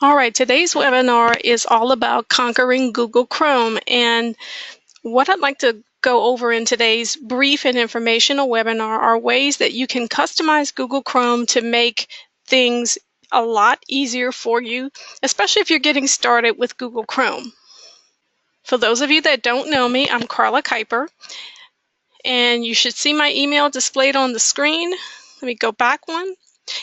All right, today's webinar is all about conquering Google Chrome. And what I'd like to go over in today's brief and informational webinar are ways that you can customize Google Chrome to make things a lot easier for you, especially if you're getting started with Google Chrome. For those of you that don't know me, I'm Karla Kiper, and you should see my email displayed on the screen. Let me go back one.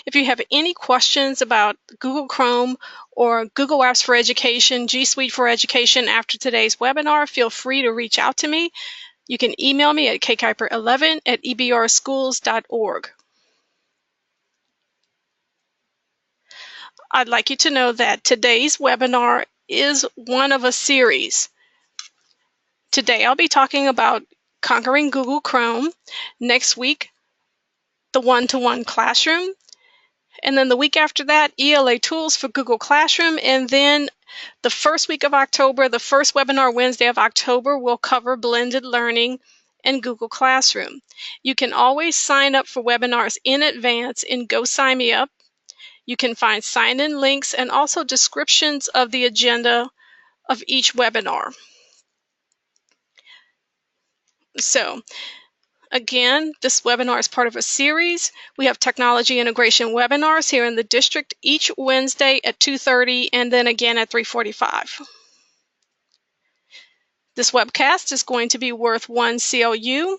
If you have any questions about Google Chrome or Google Apps for Education, G Suite for Education after today's webinar, feel free to reach out to me. You can email me at kkiper11@ebrschools.org. I'd like you to know that today's webinar is one of a series. Today I'll be talking about conquering Google Chrome. Next week, the one-to-one classroom. And then the week after that, ELA tools for Google Classroom. And then the first week of October, the first webinar Wednesday of October, will cover blended learning and Google Classroom. You can always sign up for webinars in advance in Go Sign Me Up. You can find sign-in links and also descriptions of the agenda of each webinar. So, again, this webinar is part of a series. We have technology integration webinars here in the district each Wednesday at 2:30 and then again at 3:45. This webcast is going to be worth 1 CLU,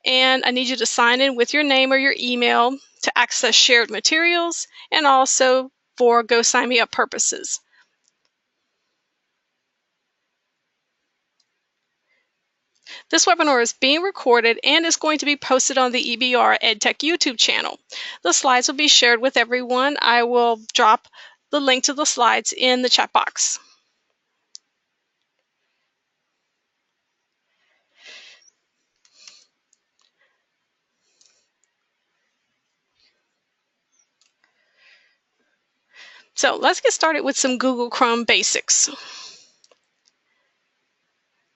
and I need you to sign in with your name or your email to access shared materials and also for Go Sign Me Up purposes. This webinar is being recorded and is going to be posted on the EBR EdTech YouTube channel. The slides will be shared with everyone. I will drop the link to the slides in the chat box. So let's get started with some Google Chrome basics.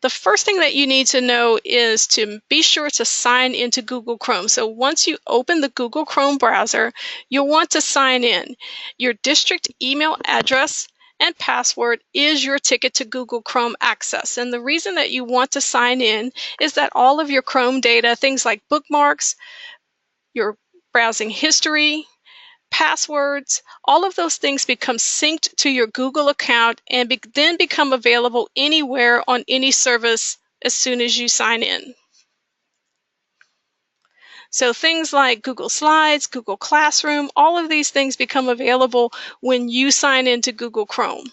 The first thing that you need to know is to be sure to sign into Google Chrome. So once you open the Google Chrome browser, you'll want to sign in. Your district email address and password is your ticket to Google Chrome access. And the reason that you want to sign in is that all of your Chrome data, things like bookmarks, your browsing history, passwords, all of those things become synced to your Google account and then become available anywhere on any service as soon as you sign in. So things like Google Slides, Google Classroom, all of these things become available when you sign into Google Chrome.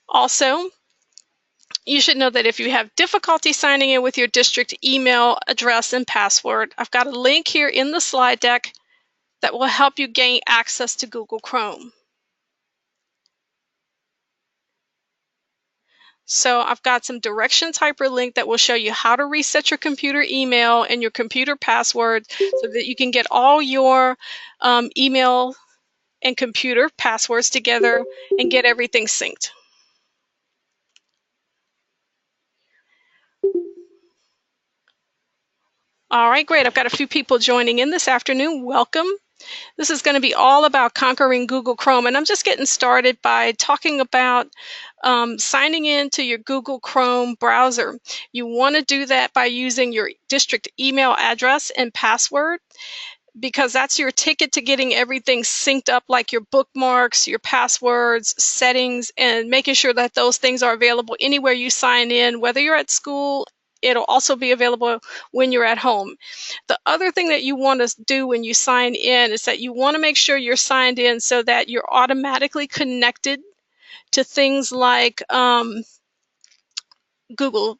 Also, you should know that if you have difficulty signing in with your district email address and password, I've got a link here in the slide deck that will help you gain access to Google Chrome. So I've got some directions hyperlink that will show you how to reset your computer email and your computer password so that you can get all your email and computer passwords together and get everything synced. All right, great. I've got a few people joining in this afternoon. Welcome. This is going to be all about conquering Google Chrome, and I'm just getting started by talking about signing in to your Google Chrome browser. You want to do that by using your district email address and password, because that's your ticket to getting everything synced up, like your bookmarks, your passwords, settings, and making sure that those things are available anywhere you sign in, whether you're at school. It'll also be available when you're at home. The other thing that you want to do when you sign in is that you want to make sure you're signed in so that you're automatically connected to things like Google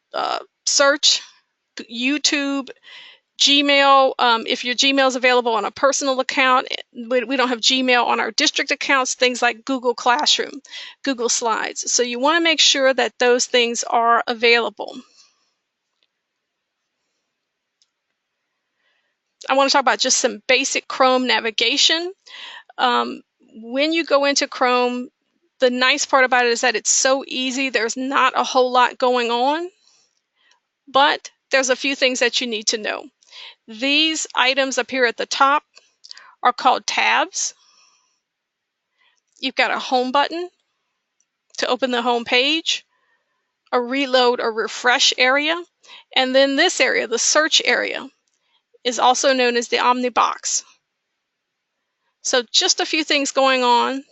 search, YouTube, Gmail. If your Gmail is available on a personal account, we don't have Gmail on our district accounts, things like Google Classroom, Google Slides. So you want to make sure that those things are available. I want to talk about just some basic Chrome navigation. When you go into Chrome, The nice part about it is that it's so easy. There's not a whole lot going on, but there's a few things that you need to know. These items up here at the top are called tabs. You've got a home button to open the home page, a reload or refresh area, and then this area, the search area, is also known as the Omni box. So just a few things going on.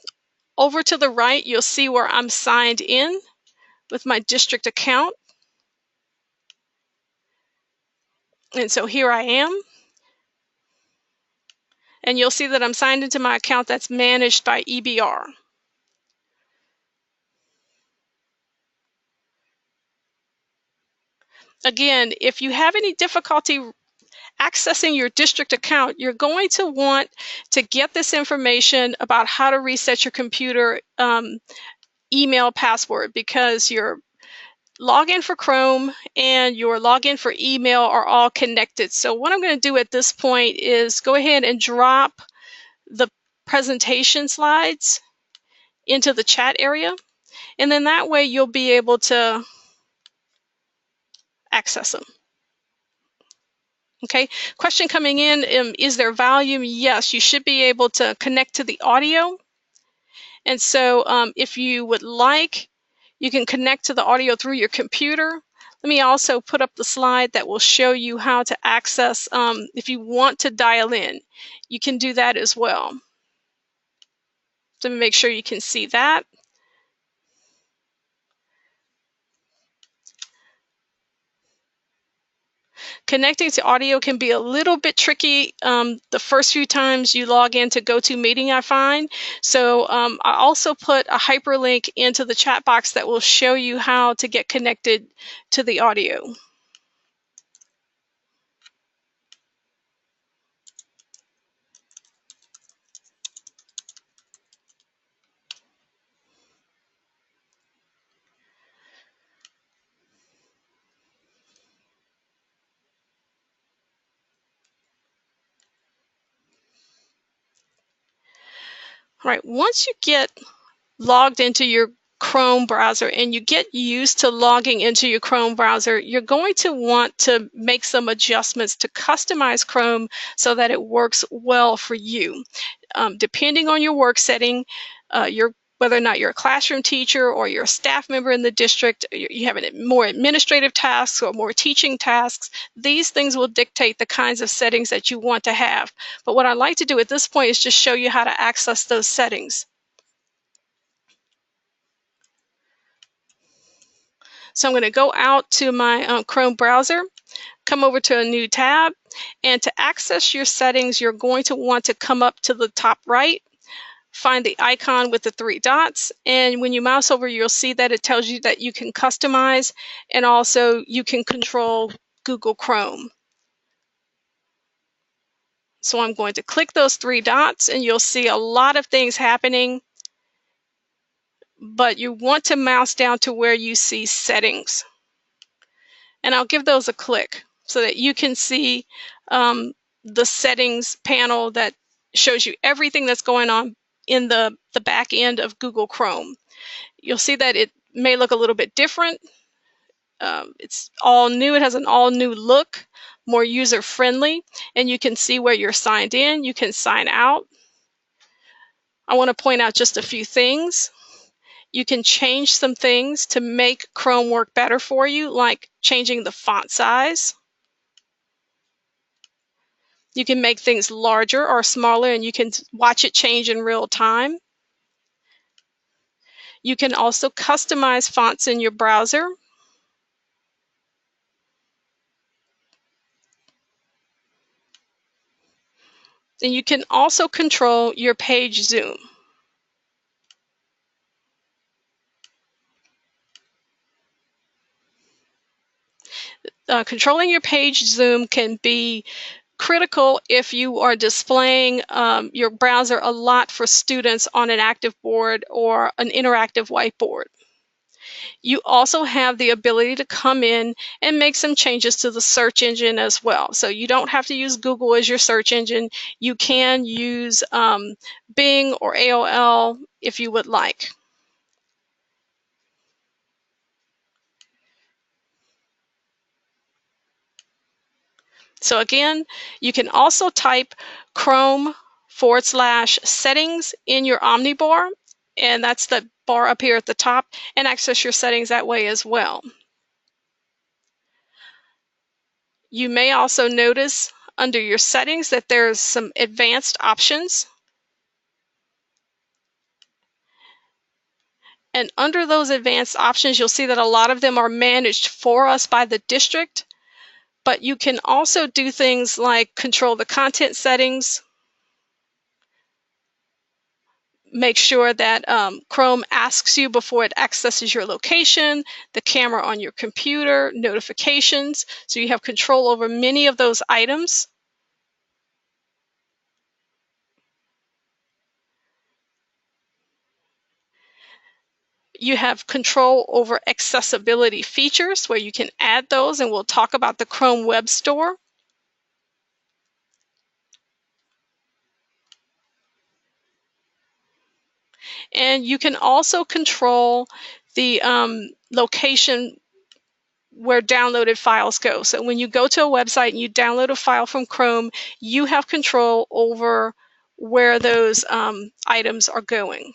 Over to the right, you'll see where I'm signed in with my district account. And so here I am. And you'll see that I'm signed into my account that's managed by EBR. Again, if you have any difficulty accessing your district account, you're going to want to get this information about how to reset your computer email password, because your login for Chrome and your login for email are all connected. So what I'm going to do at this point is go ahead and drop the presentation slides into the chat area, and then that way you'll be able to access them. Okay, question coming in, is there volume? Yes, you should be able to connect to the audio. And so if you would like, you can connect to the audio through your computer. Let me also put up the slide that will show you how to access, if you want to dial in, you can do that as well. So make sure you can see that. Connecting to audio can be a little bit tricky the first few times you log into GoToMeeting, I find. So I also put a hyperlink into the chat box that will show you how to get connected to the audio. All right, once you get logged into your Chrome browser and you get used to logging into your Chrome browser, you're going to want to make some adjustments to customize Chrome so that it works well for you. Depending on your work setting, whether or not you're a classroom teacher or you're a staff member in the district, you have more administrative tasks or more teaching tasks, these things will dictate the kinds of settings that you want to have. But what I'd like to do at this point is just show you how to access those settings. So I'm going to go out to my Chrome browser, come over to a new tab, and to access your settings, you're going to want to come up to the top right, find the icon with the 3 dots, and when you mouse over, you'll see that it tells you that you can customize and also you can control Google Chrome. So I'm going to click those 3 dots and you'll see a lot of things happening, but you want to mouse down to where you see settings. And I'll give those a click so that you can see the settings panel that shows you everything that's going on in the back end of Google Chrome. You'll see that it may look a little bit different. It's all new. It has an all new look, more user friendly, and you can see where you're signed in. You can sign out. I want to point out just a few things. You can change some things to make Chrome work better for you, like changing the font size. You can make things larger or smaller, and you can watch it change in real time. You can also customize fonts in your browser. And you can also control your page zoom. Controlling your page zoom can be critical if you are displaying your browser a lot for students on an active board or an interactive whiteboard. You also have the ability to come in and make some changes to the search engine as well. So you don't have to use Google as your search engine. You can use Bing or AOL if you would like. So again, you can also type Chrome/settings in your Omnibar, and that's the bar up here at the top, and access your settings that way as well. You may also notice under your settings that there's some advanced options. And under those advanced options, you'll see that a lot of them are managed for us by the district, but you can also do things like control the content settings, make sure that Chrome asks you before it accesses your location, the camera on your computer, notifications, so you have control over many of those items. You have control over accessibility features where you can add those, and we'll talk about the Chrome Web Store. And you can also control the location where downloaded files go. So when you go to a website and you download a file from Chrome, you have control over where those items are going.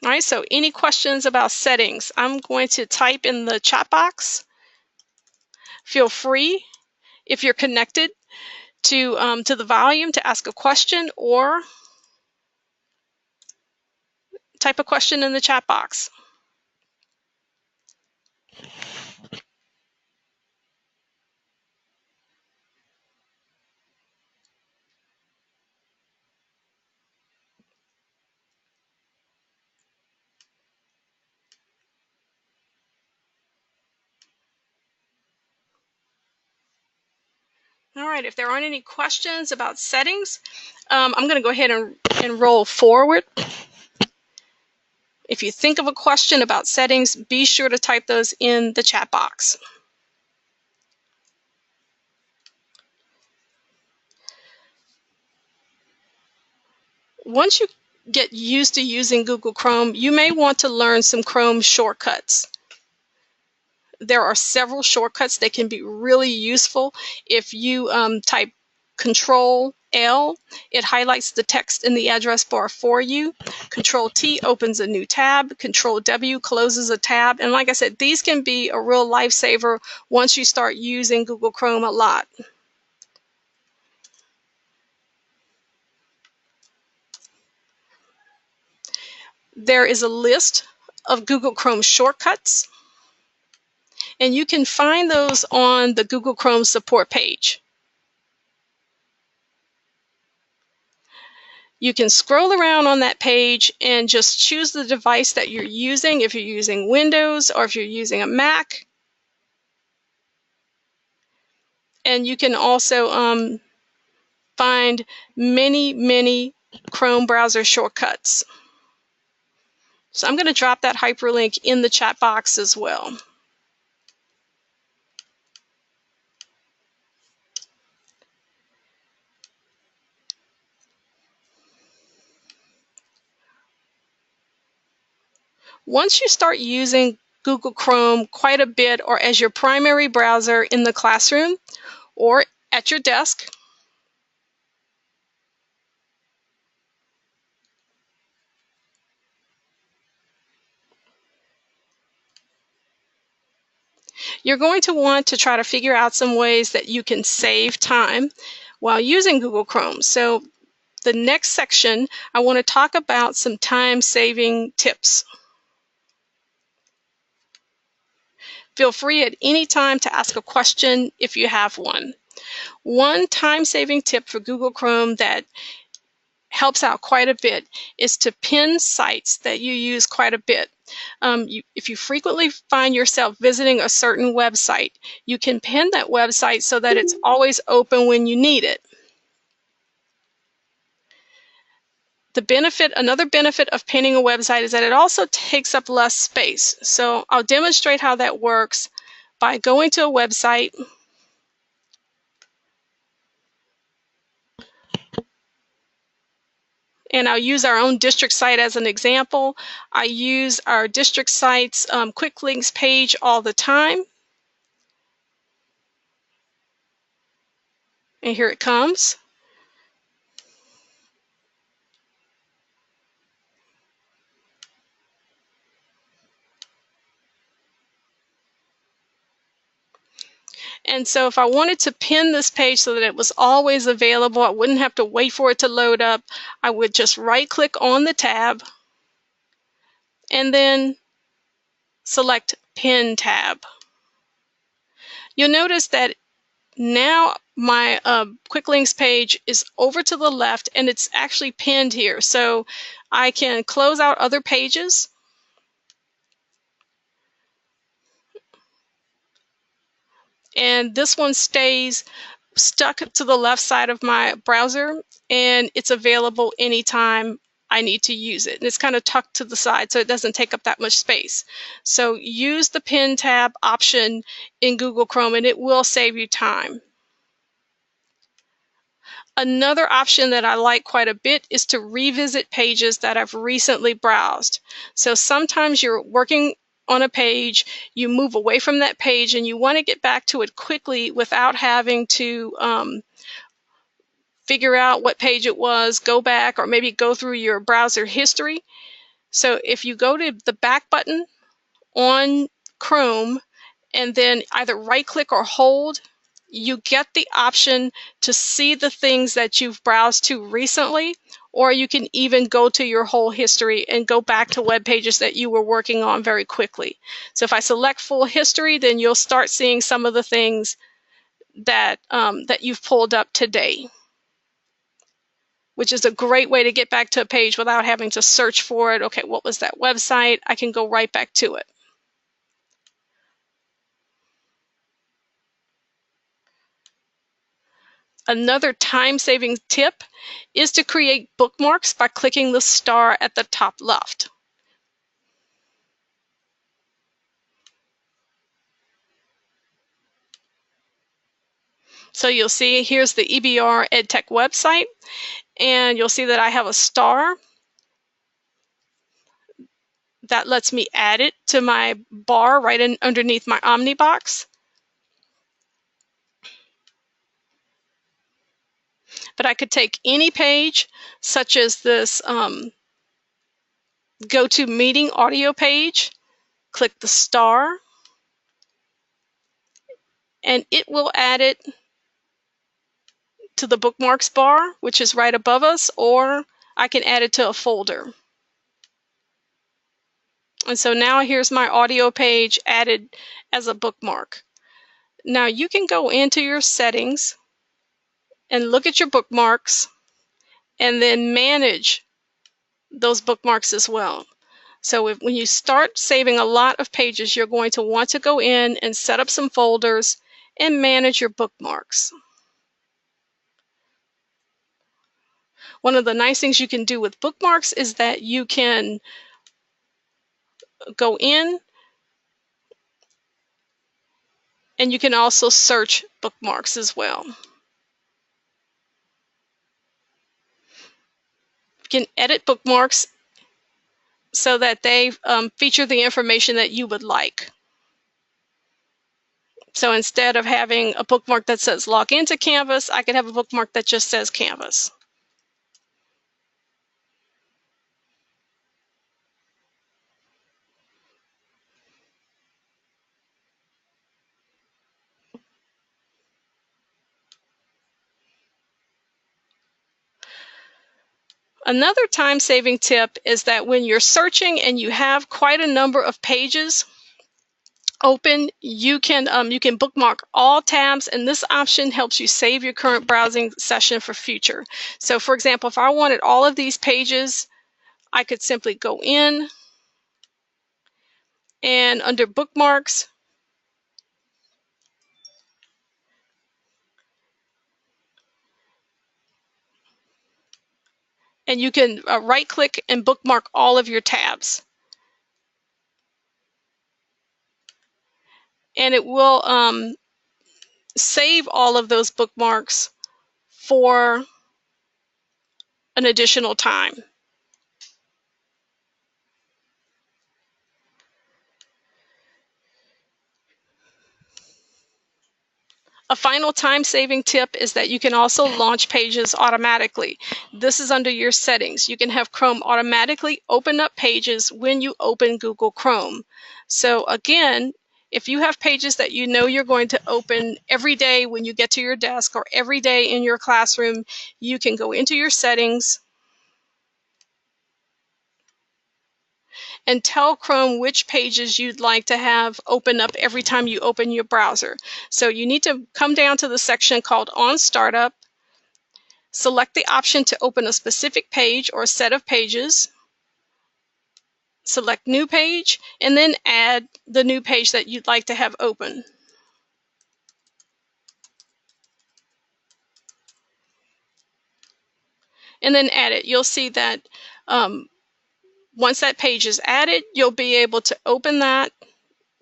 All right, so any questions about settings? I'm going to type in the chat box. Feel free, if you're connected to the volume, to ask a question or type a question in the chat box. All right, if there aren't any questions about settings, I'm going to go ahead and roll forward. If you think of a question about settings, be sure to type those in the chat box. Once you get used to using Google Chrome, you may want to learn some Chrome shortcuts. There are several shortcuts that can be really useful. If you type Control-L, it highlights the text in the address bar for you. Control-T opens a new tab. Control-W closes a tab. And like I said, these can be a real lifesaver once you start using Google Chrome a lot. There is a list of Google Chrome shortcuts, and you can find those on the Google Chrome support page. You can scroll around on that page and just choose the device that you're using, if you're using Windows or if you're using a Mac. And you can also find many Chrome browser shortcuts. So I'm going to drop that hyperlink in the chat box as well. Once you start using Google Chrome quite a bit or as your primary browser in the classroom or at your desk, you're going to want to try to figure out some ways that you can save time while using Google Chrome. So the next section, I want to talk about some time-saving tips. Feel free at any time to ask a question if you have one. One time-saving tip for Google Chrome that helps out quite a bit is to pin sites that you use quite a bit. If you frequently find yourself visiting a certain website, you can pin that website so that it's always open when you need it. Another benefit of pinning a website is that it also takes up less space. So I'll demonstrate how that works by going to a website And I'll use our own district site as an example. I use our district site's quick links page all the time. And here it comes. And so if I wanted to pin this page so that it was always available, I wouldn't have to wait for it to load up, I would just right-click on the tab and then select Pin tab. You'll notice that now my quick links page is over to the left and it's actually pinned here. So I can close out other pages. And this one stays stuck to the left side of my browser, and it's available anytime I need to use it. And it's kind of tucked to the side so it doesn't take up that much space. So use the Pin tab option in Google Chrome and it will save you time. Another option that I like quite a bit is to revisit pages that I've recently browsed. So sometimes you're working on a page, you move away from that page and you want to get back to it quickly without having to figure out what page it was, go back, or maybe go through your browser history. So if you go to the back button on Chrome and then either right-click or hold, you get the option to see the things that you've browsed to recently, or you can even go to your whole history and go back to web pages that you were working on very quickly. So if I select full history, then you'll start seeing some of the things that, that you've pulled up today, which is a great way to get back to a page without having to search for it. Okay, what was that website? I can go right back to it. Another time-saving tip is to create bookmarks by clicking the star at the top left. So you'll see here's the EBR EdTech website, and you'll see that I have a star that lets me add it to my bar right underneath my Omnibox. But I could take any page, such as this GoToMeeting audio page, click the star, and it will add it to the bookmarks bar, which is right above us, or I can add it to a folder. And so now here's my audio page added as a bookmark. Now you can go into your settings and look at your bookmarks and then manage those bookmarks as well. So when you start saving a lot of pages, you're going to want to go in and set up some folders and manage your bookmarks. One of the nice things you can do with bookmarks is that you can go in and you can also search bookmarks as well. You can edit bookmarks so that they feature the information that you would like. So instead of having a bookmark that says log into Canvas, I could have a bookmark that just says Canvas. Another time-saving tip is that when you're searching and you have quite a number of pages open, you can bookmark all tabs, and this option helps you save your current browsing session for future. So for example, if I wanted all of these pages, I could simply go in and under bookmarks, and you can right-click and bookmark all of your tabs. And it will save all of those bookmarks for an additional time. A final time-saving tip is that you can also launch pages automatically. This is under your settings. You can have Chrome automatically open up pages when you open Google Chrome. So again, if you have pages that you know you're going to open every day when you get to your desk or every day in your classroom, you can go into your settings and tell Chrome which pages you'd like to have open up every time you open your browser. So you need to come down to the section called On Startup, select the option to open a specific page or set of pages, select New Page, and then add the new page that you'd like to have open. And then add it. You'll see that once that page is added, you'll be able to open that.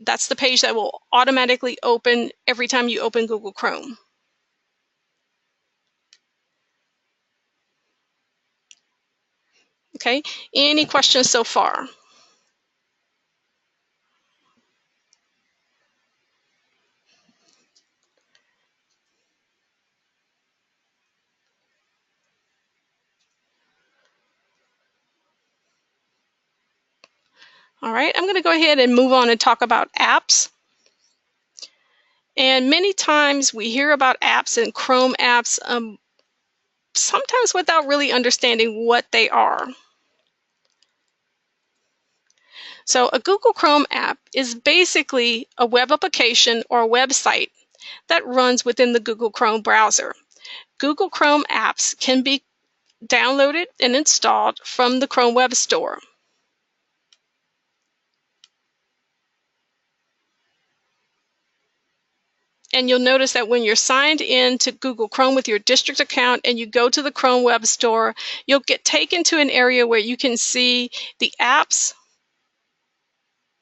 That's the page that will automatically open every time you open Google Chrome. Okay, any questions so far? All right, I'm going to go ahead and move on and talk about apps. And many times we hear about apps and Chrome apps, sometimes without really understanding what they are. So a Google Chrome app is basically a web application or a website that runs within the Google Chrome browser. Google Chrome apps can be downloaded and installed from the Chrome Web Store. And you'll notice that when you're signed in to Google Chrome with your district account and you go to the Chrome Web Store, you'll get taken to an area where you can see the apps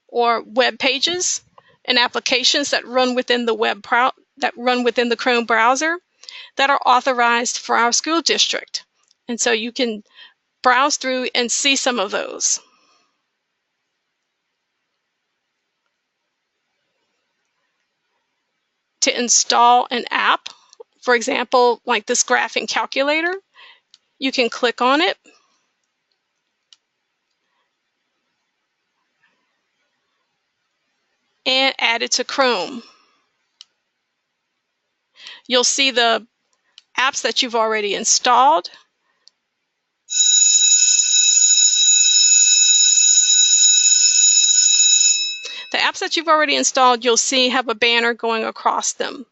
or web pages and applications that run within the Chrome browser that are authorized for our school district. And so you can browse through and see some of those. To install an app, for example, like this graphing calculator, you can click on it and add it to Chrome. You'll see the apps that you've already installed. The apps that you've already installed, you'll see have a banner going across them.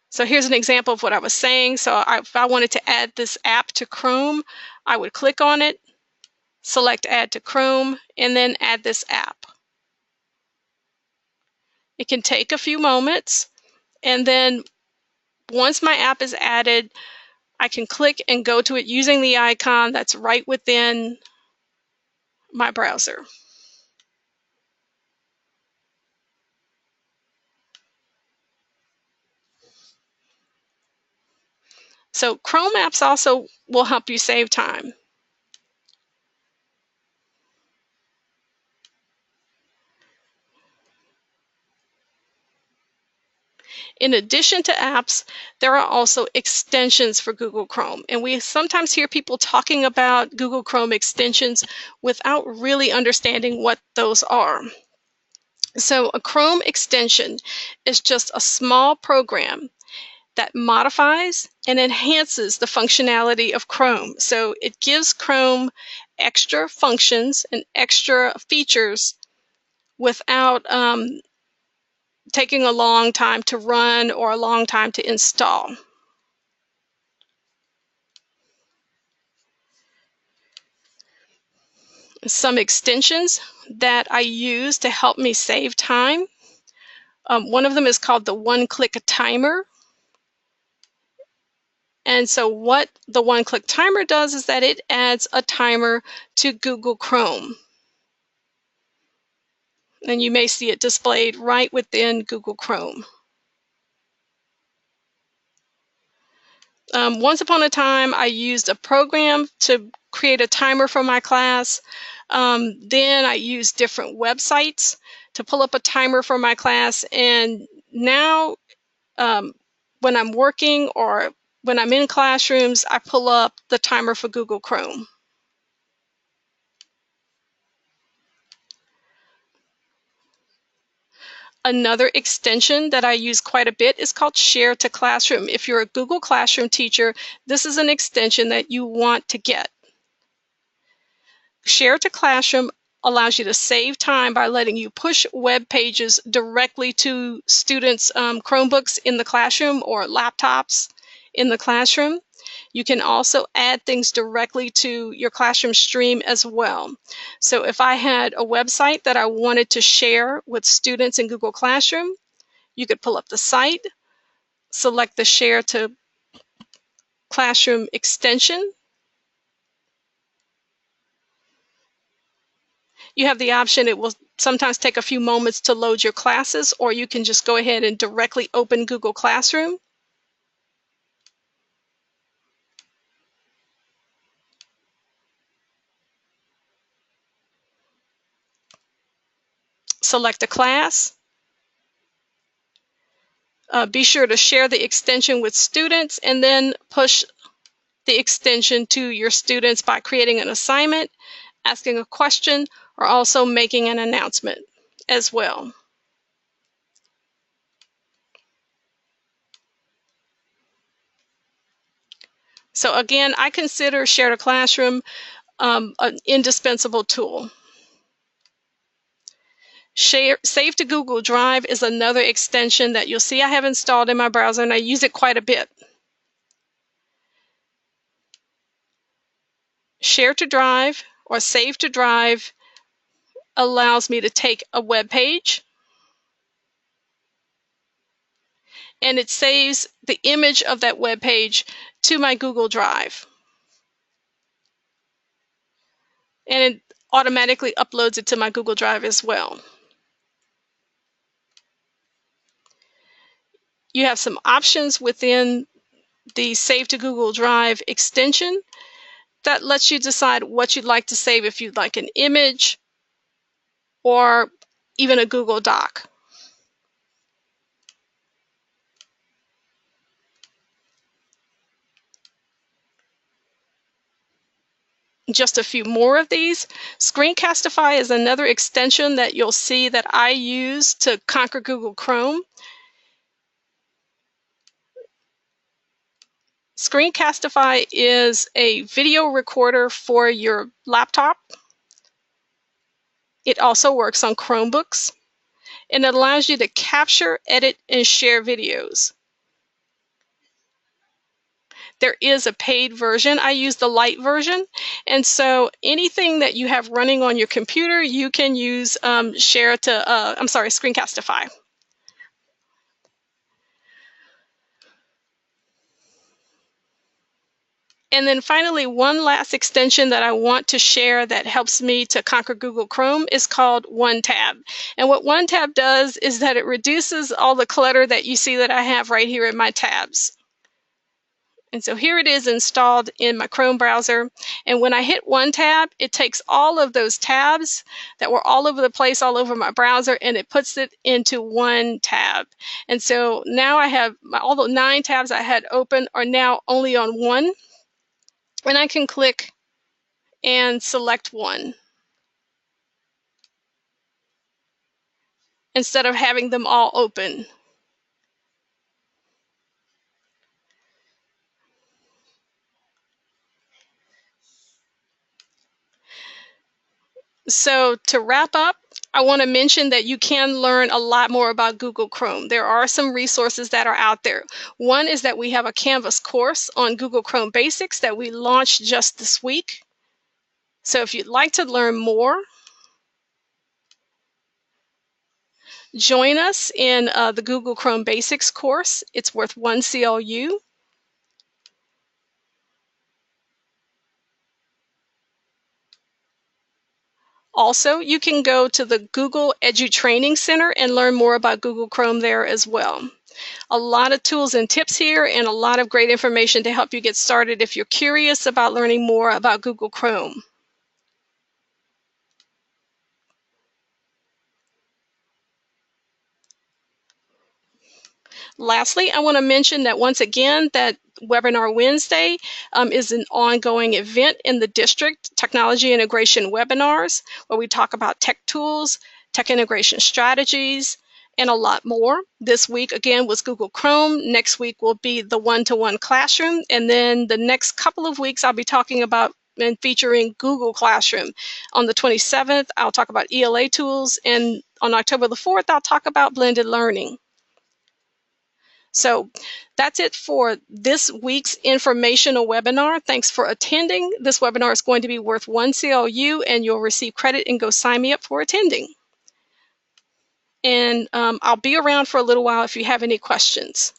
So here's an example of what I was saying. So if I wanted to add this app to Chrome, I would click on it, select Add to Chrome, and then add this app. It can take a few moments, and then once my app is added, I can click and go to it using the icon that's right within my browser. So Chrome apps also will help you save time. In addition to apps, there are also extensions for Google Chrome. And we sometimes hear people talking about Google Chrome extensions without really understanding what those are. So a Chrome extension is just a small program that modifies and enhances the functionality of Chrome. So it gives Chrome extra functions and extra features without taking a long time to run or a long time to install. Some extensions that I use to help me save time. One of them is called the one-click timer. And so what the one-click timer does is that it adds a timer to Google Chrome. And you may see it displayed right within Google Chrome. Once upon a time, I used a program to create a timer for my class. Then I used different websites to pull up a timer for my class. And now, um, when I'm working or when I'm in classrooms, I pull up the timer for Google Chrome. Another extension that I use quite a bit is called Share to Classroom. If you're a Google Classroom teacher, this is an extension that you want to get. Share to Classroom allows you to save time by letting you push web pages directly to students' Chromebooks in the classroom or laptops in the classroom. You can also add things directly to your classroom stream as well. So if I had a website that I wanted to share with students in Google Classroom, you could pull up the site, select the Share to Classroom extension. You have the option, it will sometimes take a few moments to load your classes, or you can just go ahead and directly open Google Classroom. Select a class. Be sure to share the extension with students and then push the extension to your students by creating an assignment, asking a question, or also making an announcement as well. So again, I consider Share to Classroom an indispensable tool. Save to Google Drive is another extension that you'll see I have installed in my browser, and I use it quite a bit. Share to Drive or Save to Drive allows me to take a web page and it saves the image of that web page to my Google Drive. And it automatically uploads it to my Google Drive as well. You have some options within the Save to Google Drive extension that lets you decide what you'd like to save, if you'd like an image or even a Google Doc. Just a few more of these. Screencastify is another extension that you'll see that I use to conquer Google Chrome. Screencastify is a video recorder for your laptop. It also works on Chromebooks, and it allows you to capture, edit, and share videos. There is a paid version. I use the light version, and so anything that you have running on your computer, you can use Screencastify. And then finally, one last extension that I want to share that helps me to conquer Google Chrome is called OneTab. And what OneTab does is that it reduces all the clutter that you see that I have right here in my tabs. And so here it is installed in my Chrome browser. And when I hit OneTab, it takes all of those tabs that were all over the place, all over my browser, and it puts it into one tab. And so now I have all the 9 tabs I had open are now only on one. And I can click and select one instead of having them all open. So to wrap up, I want to mention that you can learn a lot more about Google Chrome. There are some resources that are out there. One is that we have a Canvas course on Google Chrome Basics that we launched just this week. So if you'd like to learn more, join us in the Google Chrome Basics course. It's worth 1 CLU. Also, you can go to the Google Edu Training Center and learn more about Google Chrome there as well. A lot of tools and tips here and a lot of great information to help you get started if you're curious about learning more about Google Chrome. Lastly, I want to mention that once again that Webinar Wednesday is an ongoing event in the district, Technology Integration Webinars, where we talk about tech tools, tech integration strategies, and a lot more. This week, again, was Google Chrome. Next week will be the one-to-one classroom. And then the next couple of weeks, I'll be talking about and featuring Google Classroom. On the 27th, I'll talk about ELA tools. And on October the 4th, I'll talk about blended learning. So that's it for this week's informational webinar. Thanks for attending. This webinar is going to be worth 1 CLU, and you'll receive credit and go sign me up for attending. And I'll be around for a little while if you have any questions.